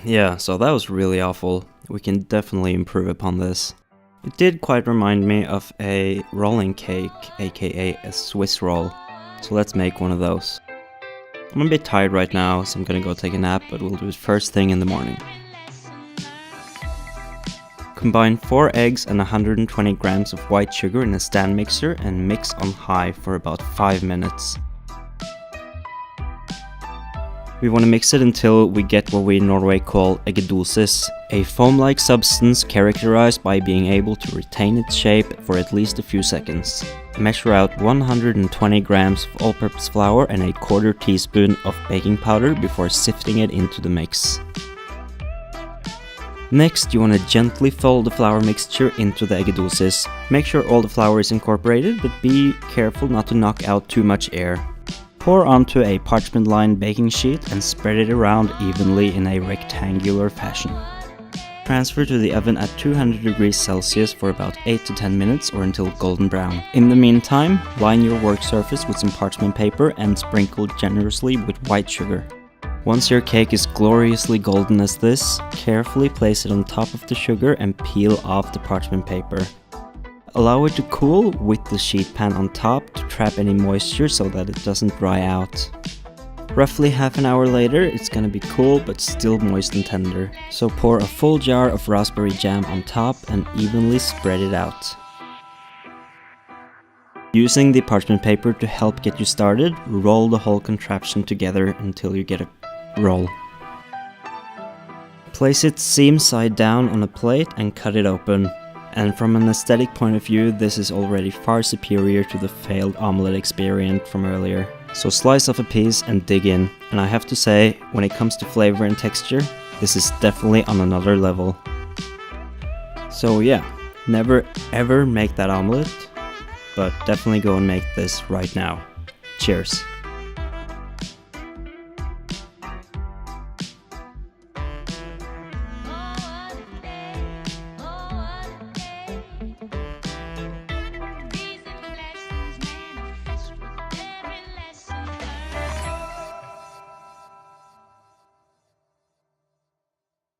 Yeah, so that was really awful. We can definitely improve upon this. It did quite remind me of a rolling cake, aka a Swiss roll. So let's make one of those. I'm a bit tired right now, so I'm gonna go take a nap, but we'll do it first thing in the morning. Combine 4 eggs and 120 grams of white sugar in a stand mixer and mix on high for about 5 minutes. We want to mix it until we get what we in Norway call eggedosis, a foam-like substance characterized by being able to retain its shape for at least a few seconds. Measure out 120 grams of all-purpose flour and a quarter teaspoon of baking powder before sifting it into the mix. Next, you want to gently fold the flour mixture into the eggedosis. Make sure all the flour is incorporated, but be careful not to knock out too much air. Pour onto a parchment-lined baking sheet and spread it around evenly in a rectangular fashion. Transfer to the oven at 200 degrees Celsius for about 8 to 10 minutes or until golden brown. In the meantime, line your work surface with some parchment paper and sprinkle generously with white sugar. Once your cake is gloriously golden as this, carefully place it on top of the sugar and peel off the parchment paper. Allow it to cool with the sheet pan on top to trap any moisture so that it doesn't dry out. Roughly half an hour later, it's gonna be cool but still moist and tender. So pour a full jar of raspberry jam on top and evenly spread it out. Using the parchment paper to help get you started, roll the whole contraption together until you get a roll. Place it seam side down on a plate and cut it open. And from an aesthetic point of view, this is already far superior to the failed omelette experience from earlier. So slice off a piece and dig in. And I have to say, when it comes to flavor and texture, this is definitely on another level. So yeah, never ever make that omelette, but definitely go and make this right now. Cheers.